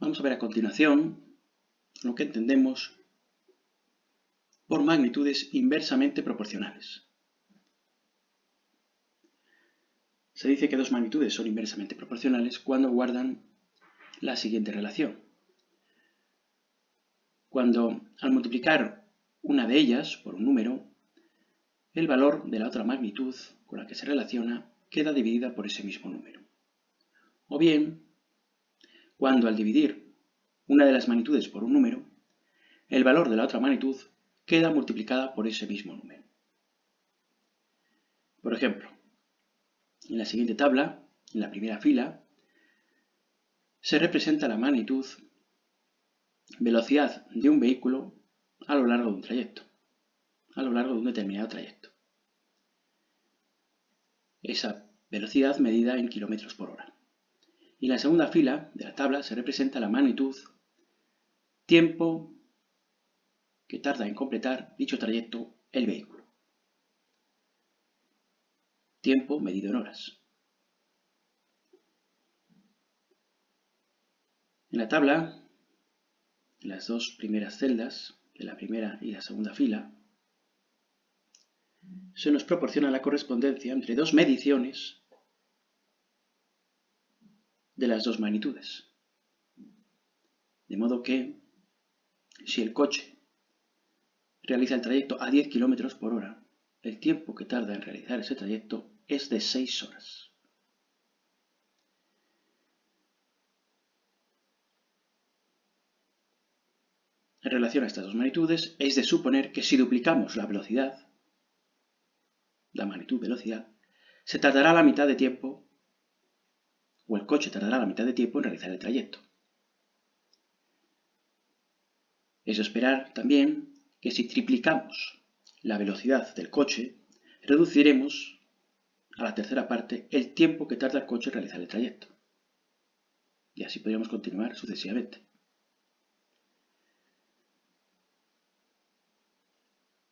Vamos a ver a continuación lo que entendemos por magnitudes inversamente proporcionales. Se dice que dos magnitudes son inversamente proporcionales cuando guardan la siguiente relación. Cuando al multiplicar una de ellas por un número, el valor de la otra magnitud con la que se relaciona queda dividida por ese mismo número. O bien, cuando al dividir una de las magnitudes por un número, el valor de la otra magnitud queda multiplicada por ese mismo número. Por ejemplo, en la siguiente tabla, en la primera fila, se representa la magnitud velocidad de un vehículo a lo largo de un trayecto, a lo largo de un determinado trayecto. Esa velocidad medida en kilómetros por hora. Y en la segunda fila de la tabla se representa la magnitud tiempo que tarda en completar dicho trayecto el vehículo. Tiempo medido en horas. En la tabla, en las dos primeras celdas, de la primera y la segunda fila, se nos proporciona la correspondencia entre dos mediciones de las dos magnitudes. De modo que, si el coche realiza el trayecto a 10 km por hora, el tiempo que tarda en realizar ese trayecto es de 6 horas. En relación a estas dos magnitudes, es de suponer que si duplicamos la velocidad, la magnitud velocidad, se tardará la mitad de tiempo, o el coche tardará la mitad de tiempo en realizar el trayecto. Es de esperar también que si triplicamos la velocidad del coche, reduciremos a la tercera parte el tiempo que tarda el coche en realizar el trayecto. Y así podríamos continuar sucesivamente.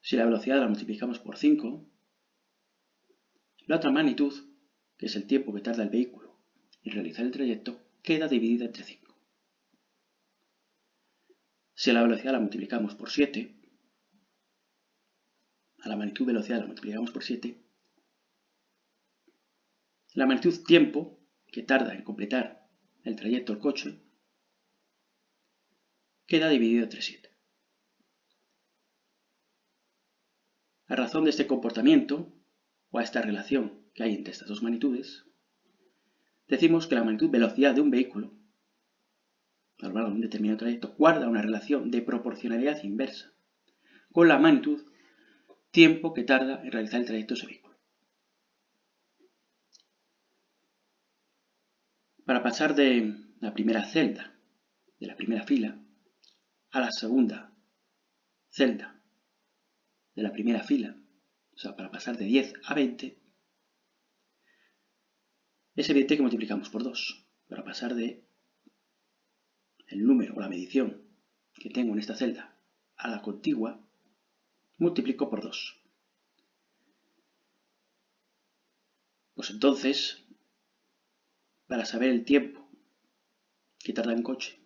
Si la velocidad la multiplicamos por 5, la otra magnitud, que es el tiempo que tarda el vehículo en realizar el trayecto, queda dividida entre 5. Si a la velocidad la multiplicamos por 7, a la magnitud velocidad la multiplicamos por 7, la magnitud tiempo que tarda en completar el trayecto el coche queda dividida entre 7. A razón de este comportamiento, o a esta relación que hay entre estas dos magnitudes, decimos que la magnitud velocidad de un vehículo a lo largo de un determinado trayecto guarda una relación de proporcionalidad inversa con la magnitud tiempo que tarda en realizar el trayecto de ese vehículo. Para pasar de la primera celda, de la primera fila, a la segunda celda de la primera fila, o sea, para pasar de 10 a 20, es evidente que multiplicamos por 2. Para pasar de el número o la medición que tengo en esta celda a la contigua, multiplico por 2. Pues entonces, para saber el tiempo que tarda un coche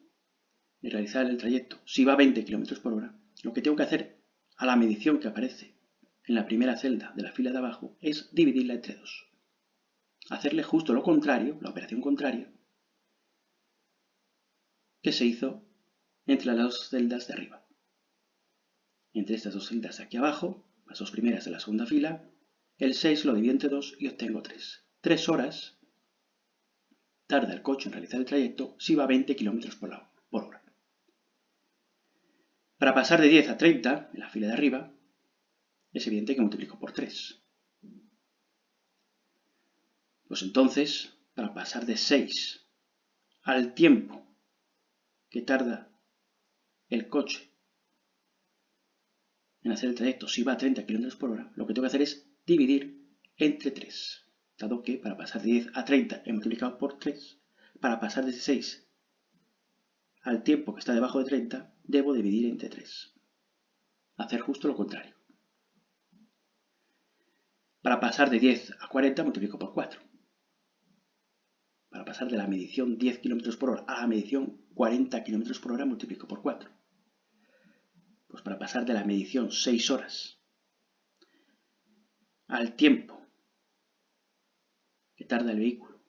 en realizar el trayecto, si va a 20 km por hora, lo que tengo que hacer a la medición que aparece en la primera celda de la fila de abajo es dividirla entre 2. Hacerle justo lo contrario, la operación contraria, que se hizo entre las dos celdas de arriba. Entre estas dos celdas de aquí abajo, las dos primeras de la segunda fila, el 6 lo divido entre 2 y obtengo 3. 3 horas tarda el coche en realizar el trayecto si va a 20 km por hora. Para pasar de 10 a 30, en la fila de arriba, es evidente que multiplico por 3. Pues entonces, para pasar de 6 al tiempo que tarda el coche en hacer el trayecto si va a 30 km por hora, lo que tengo que hacer es dividir entre 3. Dado que para pasar de 10 a 30 he multiplicado por 3, para pasar de 6 al tiempo que está debajo de 30, debo dividir entre 3. Hacer justo lo contrario. Para pasar de 10 a 40 multiplico por 4. Para pasar de la medición 10 km por hora a la medición 40 km por hora multiplico por 4. Pues para pasar de la medición 6 horas al tiempo que tarda el vehículo,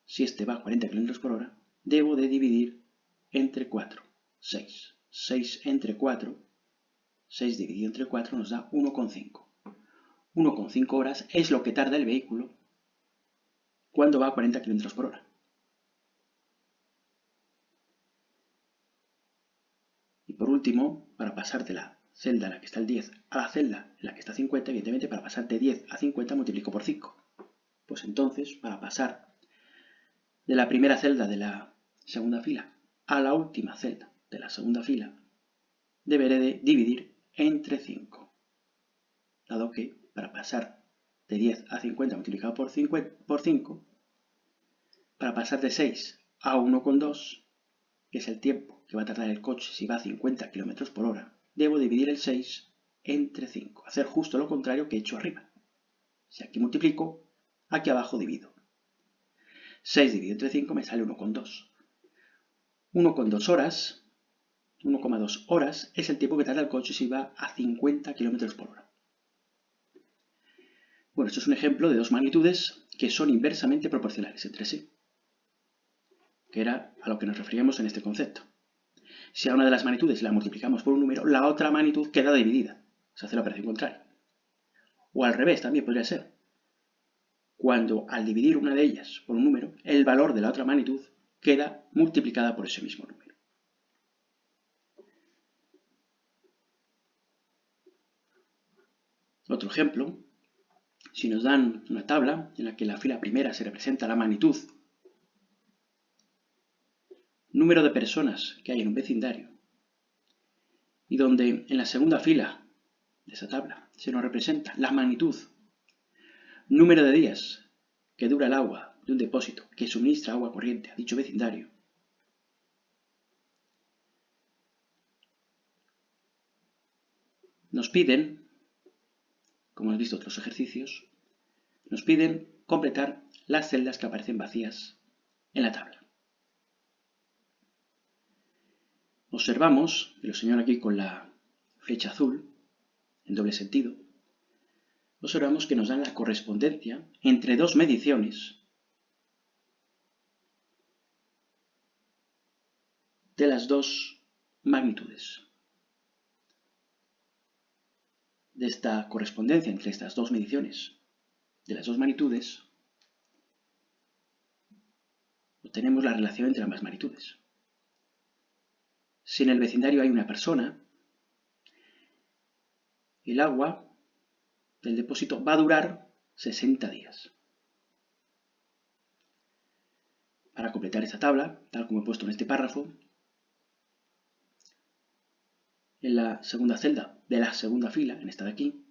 si este va a 40 km por hora, debo de dividir entre 4, 6. 6 entre 4, 6 dividido entre 4 nos da 1,5. 1,5 horas es lo que tarda el vehículo cuando va a 40 km por hora. Y por último, para pasar de la celda en la que está el 10 a la celda en la que está 50, evidentemente para pasar de 10 a 50 multiplico por 5. Pues entonces, para pasar de la primera celda de la segunda fila a la última celda de la segunda fila, deberé de dividir entre 5. Dado que para pasar de 10 a 50 multiplicado por 5, para pasar de 6 a 1,2, que es el tiempo que va a tardar el coche si va a 50 km por hora, debo dividir el 6 entre 5. Hacer justo lo contrario que he hecho arriba. Si aquí multiplico, aquí abajo divido. 6 dividido entre 5 me sale 1,2. 1,2 horas, 1,2 horas es el tiempo que tarda el coche si va a 50 km por hora. Bueno, esto es un ejemplo de dos magnitudes que son inversamente proporcionales entre sí, que era a lo que nos referíamos en este concepto. Si a una de las magnitudes la multiplicamos por un número, la otra magnitud queda dividida. Se hace la operación contraria. O al revés, también podría ser. Cuando al dividir una de ellas por un número, el valor de la otra magnitud queda multiplicada por ese mismo número. Otro ejemplo, si nos dan una tabla en la que la fila primera se representa la magnitud, número de personas que hay en un vecindario, y donde en la segunda fila de esa tabla se nos representa la magnitud, número de días que dura el agua de un depósito que suministra agua corriente a dicho vecindario, nos piden, como hemos visto en otros ejercicios, nos piden completar las celdas que aparecen vacías en la tabla. Observamos, y lo señalo aquí con la flecha azul, en doble sentido, observamos que nos dan la correspondencia entre dos mediciones de las dos magnitudes. De esta correspondencia entre estas dos mediciones de las dos magnitudes, obtenemos la relación entre ambas magnitudes. Si en el vecindario hay una persona, el agua del depósito va a durar 60 días. Para completar esta tabla, tal como he puesto en este párrafo, en la segunda celda de la segunda fila, en esta de aquí,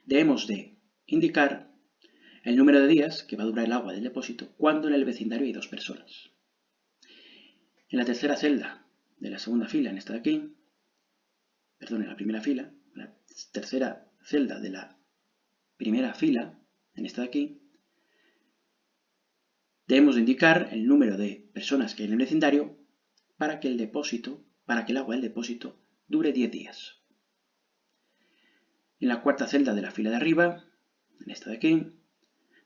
debemos de indicar el número de días que va a durar el agua del depósito cuando en el vecindario hay dos personas. En la tercera celda de la segunda fila, en esta de aquí, perdón, en la primera fila, en la tercera celda de la primera fila, en esta de aquí, debemos de indicar el número de personas que hay en el vecindario para que el agua del depósito dure 10 días. En la cuarta celda de la fila de arriba, en esta de aquí,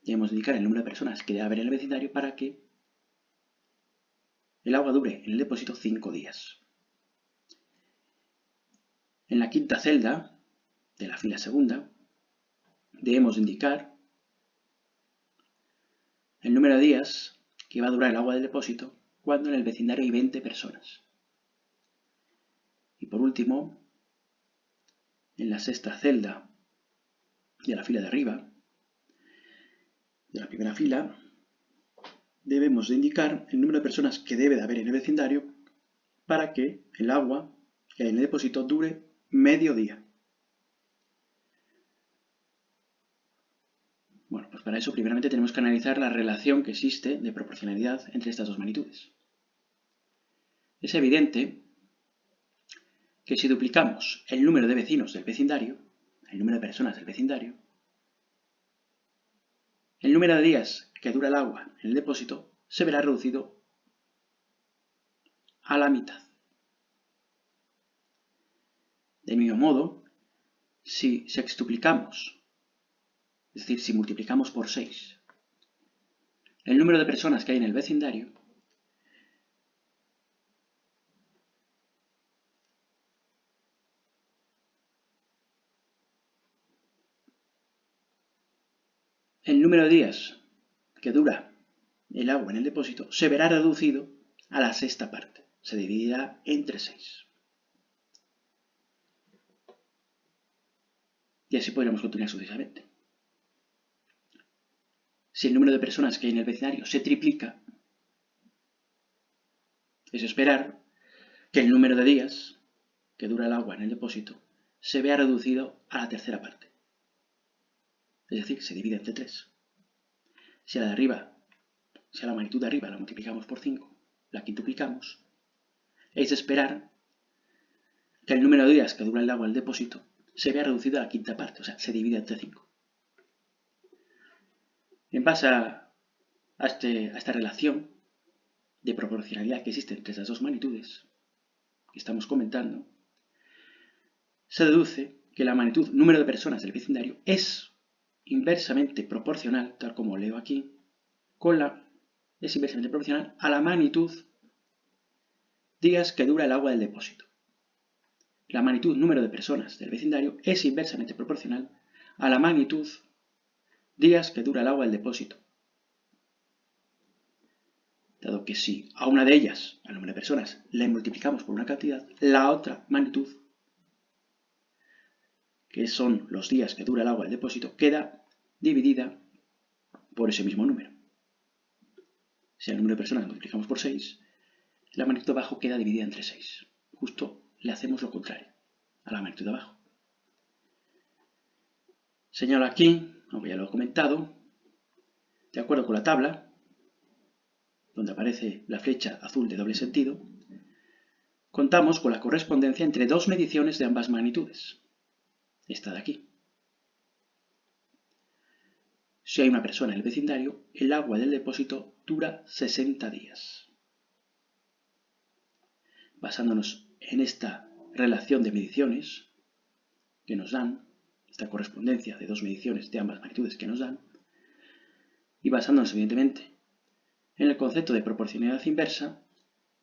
debemos indicar el número de personas que debe haber en el vecindario para que el agua dure en el depósito 5 días. En la quinta celda de la fila segunda, debemos indicar el número de días que va a durar el agua del depósito cuando en el vecindario hay 20 personas. Y por último, en la sexta celda de la fila de arriba, de la primera fila, debemos de indicar el número de personas que debe de haber en el vecindario para que el agua que hay en el depósito dure medio día. Bueno, pues para eso primeramente tenemos que analizar la relación que existe de proporcionalidad entre estas dos magnitudes. Es evidente que si duplicamos el número de vecinos del vecindario, el número de personas del vecindario, el número de días que dura el agua en el depósito se verá reducido a la mitad. Del mismo modo, si sextuplicamos, es decir, si multiplicamos por 6 el número de personas que hay en el vecindario, el número de días que dura el agua en el depósito se verá reducido a la sexta parte. Se dividirá entre 6. Y así podríamos continuar sucesivamente. Si el número de personas que hay en el vecindario se triplica, es esperar que el número de días que dura el agua en el depósito se vea reducido a la tercera parte. Es decir, se divide entre 3. Si a la magnitud de arriba la multiplicamos por 5, la quintuplicamos, es de esperar que el número de días que dura el agua en el depósito se vea reducido a la quinta parte, o sea, se divide entre 5. En base a esta relación de proporcionalidad que existe entre esas dos magnitudes que estamos comentando, se deduce que la magnitud número de personas del vecindario es inversamente proporcional, tal como leo aquí, es inversamente proporcional a la magnitud días que dura el agua del depósito. La magnitud número de personas del vecindario es inversamente proporcional a la magnitud días que dura el agua del depósito. Dado que si a una de ellas, al número de personas, le multiplicamos por una cantidad, la otra magnitud, que son los días que dura el agua del depósito, queda dividida por ese mismo número. Si al número de personas multiplicamos por 6, la magnitud de abajo queda dividida entre 6. Justo le hacemos lo contrario a la magnitud de abajo. Señalo aquí, aunque ya lo he comentado, de acuerdo con la tabla, donde aparece la flecha azul de doble sentido, contamos con la correspondencia entre dos mediciones de ambas magnitudes. Esta de aquí. Si hay una persona en el vecindario, el agua del depósito dura 60 días. Basándonos en esta relación de mediciones que nos dan, esta correspondencia de dos mediciones de ambas magnitudes que nos dan, y basándonos evidentemente en el concepto de proporcionalidad inversa,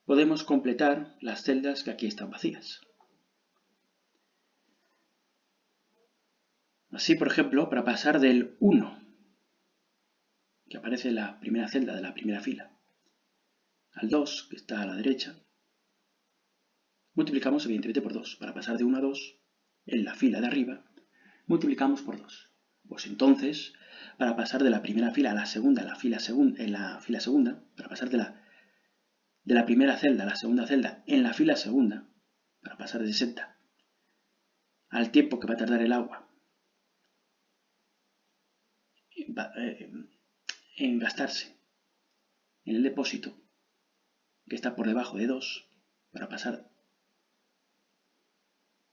podemos completar las celdas que aquí están vacías. Así, por ejemplo, para pasar del 1, que aparece en la primera celda de la primera fila, al 2, que está a la derecha, multiplicamos evidentemente por 2. Para pasar de 1 a 2, en la fila de arriba, multiplicamos por 2. Pues entonces, para pasar de la primera fila a la segunda, en la fila segunda, para pasar de la primera celda a la segunda celda en la fila segunda, para pasar de 60 al tiempo que va a tardar el agua en gastarse en el depósito, que está por debajo de 2, para pasar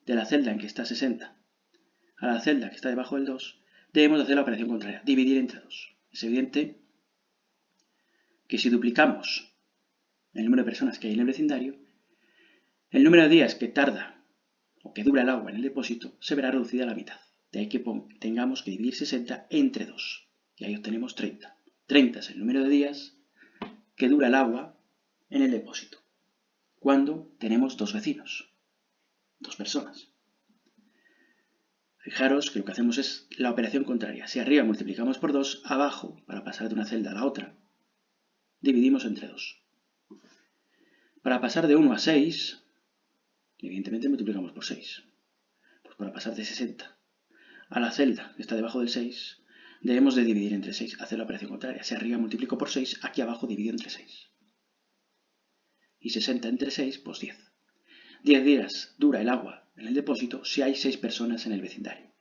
de la celda en que está 60 a la celda que está debajo del 2, debemos hacer la operación contraria, dividir entre 2. Es evidente que si duplicamos el número de personas que hay en el vecindario, el número de días que tarda o que dura el agua en el depósito se verá reducida a la mitad. De ahí que tengamos que dividir 60 entre 2. Y ahí obtenemos 30. 30 es el número de días que dura el agua en el depósito, cuando tenemos dos vecinos, dos personas. Fijaros que lo que hacemos es la operación contraria. Si arriba multiplicamos por 2, abajo, para pasar de una celda a la otra, dividimos entre 2. Para pasar de 1 a 6, evidentemente multiplicamos por 6. Pues para pasar de 60 a la celda que está debajo del 6, debemos de dividir entre 6, hacer la operación contraria. Si arriba multiplico por 6, aquí abajo divido entre 6. Y 60 entre 6, pues 10. 10 días dura el agua en el depósito si hay 6 personas en el vecindario.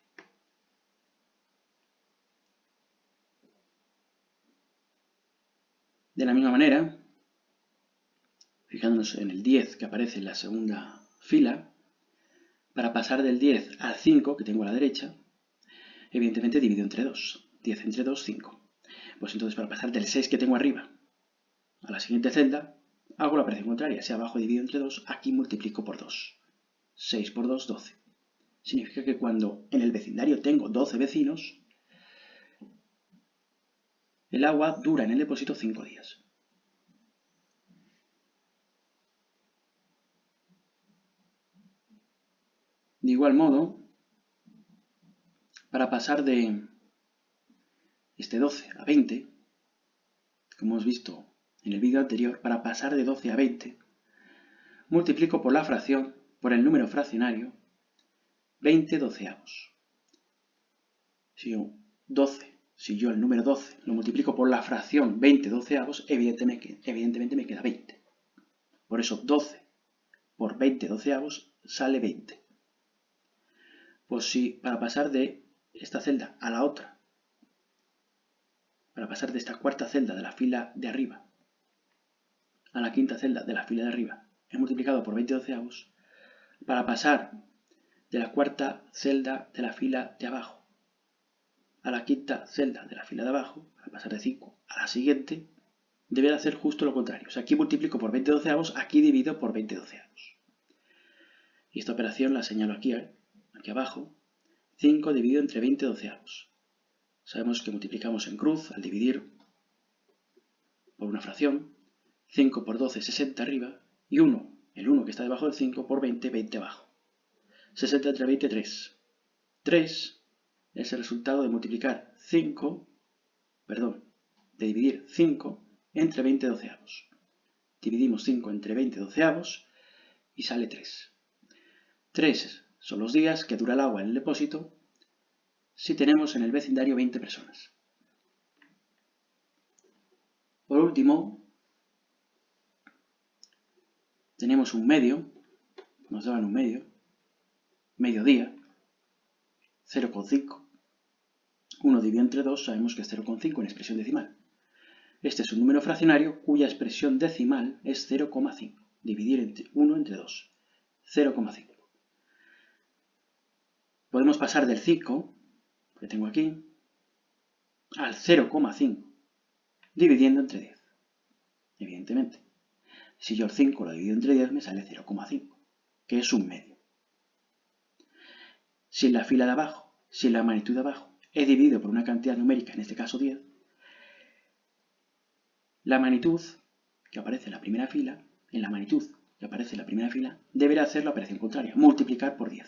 De la misma manera, fijándonos en el 10 que aparece en la segunda fila, para pasar del 10 al 5 que tengo a la derecha, evidentemente divido entre 2. 10 entre 2, 5. Pues entonces para pasar del 6 que tengo arriba a la siguiente celda, hago la operación contraria. Si abajo dividido entre 2, aquí multiplico por 2. 6 por 2, 12. Significa que cuando en el vecindario tengo 12 vecinos, el agua dura en el depósito 5 días. De igual modo, para pasar de este 12 a 20, como hemos visto en el vídeo anterior, para pasar de 12 a 20, multiplico por la fracción, por el número fraccionario, 20 doceavos. Si yo el número 12 lo multiplico por la fracción 20 doceavos, evidentemente me queda 20. Por eso 12 por 20 doceavos sale 20. Pues si para pasar de esta celda a la otra, para pasar de esta cuarta celda de la fila de arriba a la quinta celda de la fila de arriba, he multiplicado por 20 doceavos, para pasar de la cuarta celda de la fila de abajo a la quinta celda de la fila de abajo, para pasar de 5 a la siguiente, debería hacer justo lo contrario. O sea, aquí multiplico por 20 doceavos, aquí divido por 20 doceavos. Y esta operación la señalo aquí abajo. 5 dividido entre 20 doceavos. Sabemos que multiplicamos en cruz al dividir por una fracción. 5 por 12, 60 arriba. Y 1, el 1 que está debajo del 5, por 20, 20 abajo. 60 entre 20, 3. 3 es el resultado de multiplicar de dividir 5 entre 20 doceavos. Dividimos 5 entre 20 doceavos y sale 3. 3 son los días que dura el agua en el depósito si tenemos en el vecindario 20 personas. Por último, tenemos un medio, nos daban un mediodía, 0,5. 1 dividido entre 2 sabemos que es 0,5 en expresión decimal. Este es un número fraccionario cuya expresión decimal es 0,5. Dividir 1 entre 2. 0,5. Podemos pasar del 5, que tengo aquí, al 0,5, dividiendo entre 10. Evidentemente, si yo el 5 lo divido entre 10, me sale 0,5, que es un medio. Si en la fila de abajo, si en la magnitud de abajo, he dividido por una cantidad numérica, en este caso 10, la magnitud que aparece en la primera fila, deberá hacer la operación contraria, multiplicar por 10.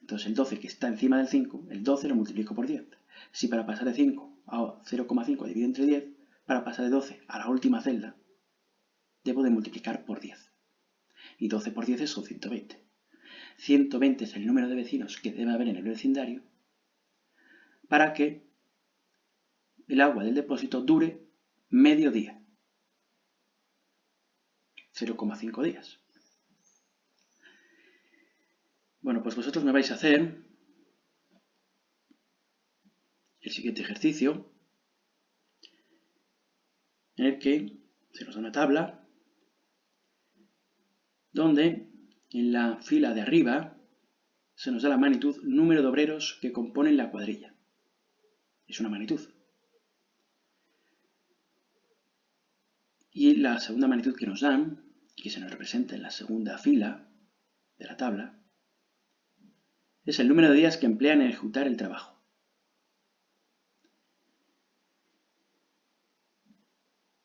Entonces el 12 que está encima del 5, el 12 lo multiplico por 10. Si para pasar de 5 a 0,5 divido entre 10, para pasar de 12 a la última celda, debo de multiplicar por 10. Y 12 por 10 son 120. 120 es el número de vecinos que debe haber en el vecindario para que el agua del depósito dure medio día. 0,5 días. Bueno, pues vosotros me vais a hacer el siguiente ejercicio, en el que se nos da una tabla donde en la fila de arriba se nos da la magnitud número de obreros que componen la cuadrilla. Es una magnitud. Y la segunda magnitud que nos dan, que se nos representa en la segunda fila de la tabla, es el número de días que emplean en ejecutar el trabajo.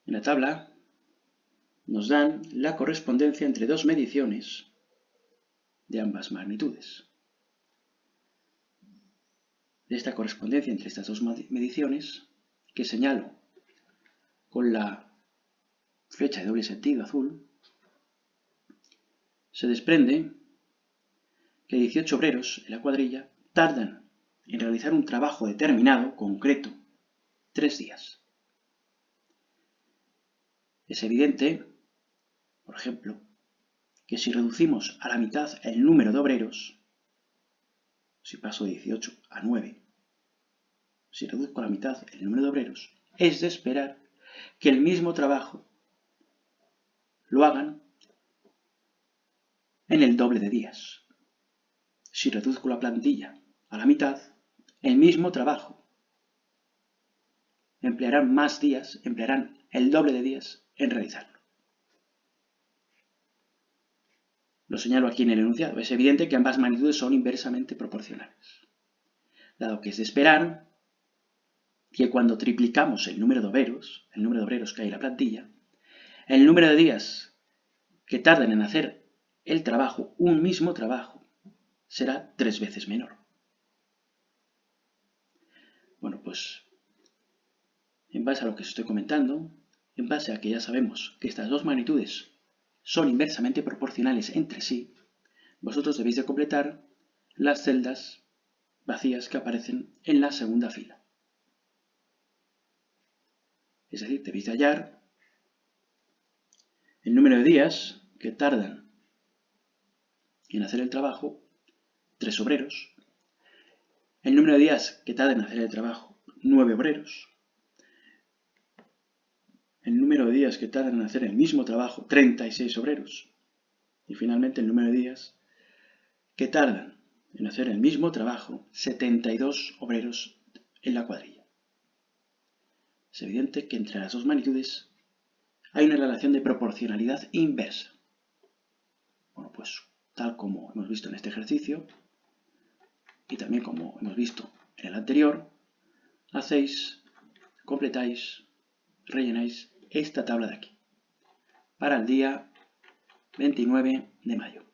En la tabla nos dan la correspondencia entre dos mediciones de ambas magnitudes. De esta correspondencia entre estas dos mediciones, que señalo con la flecha de doble sentido azul, se desprende que 18 obreros en la cuadrilla tardan en realizar un trabajo determinado, concreto, 3 días. Es evidente, por ejemplo, que si reducimos a la mitad el número de obreros, si paso de 18 a 9, si reduzco a la mitad el número de obreros, es de esperar que el mismo trabajo lo hagan en el doble de días. Si reduzco la plantilla a la mitad, el mismo trabajo emplearán más días, emplearán el doble de días en realizarlo. Lo señalo aquí en el enunciado. Es evidente que ambas magnitudes son inversamente proporcionales. Dado que es de esperar que cuando triplicamos el número de obreros que hay en la plantilla, el número de días que tardan en hacer el trabajo, un mismo trabajo, será 3 veces menor. Bueno, pues en base a lo que os estoy comentando, en base a que ya sabemos que estas dos magnitudes son inversamente proporcionales entre sí, vosotros debéis de completar las celdas vacías que aparecen en la segunda fila. Es decir, debéis de hallar el número de días que tardan en hacer el trabajo, 3 obreros, el número de días que tardan en hacer el trabajo, 9 obreros, el número de días que tardan en hacer el mismo trabajo, 36 obreros, y finalmente el número de días que tardan en hacer el mismo trabajo, 72 obreros en la cuadrilla. Es evidente que entre las dos magnitudes hay una relación de proporcionalidad inversa. Bueno, pues tal como hemos visto en este ejercicio, y también como hemos visto en el anterior, completáis, rellenáis esta tabla de aquí, para el día 29 de mayo.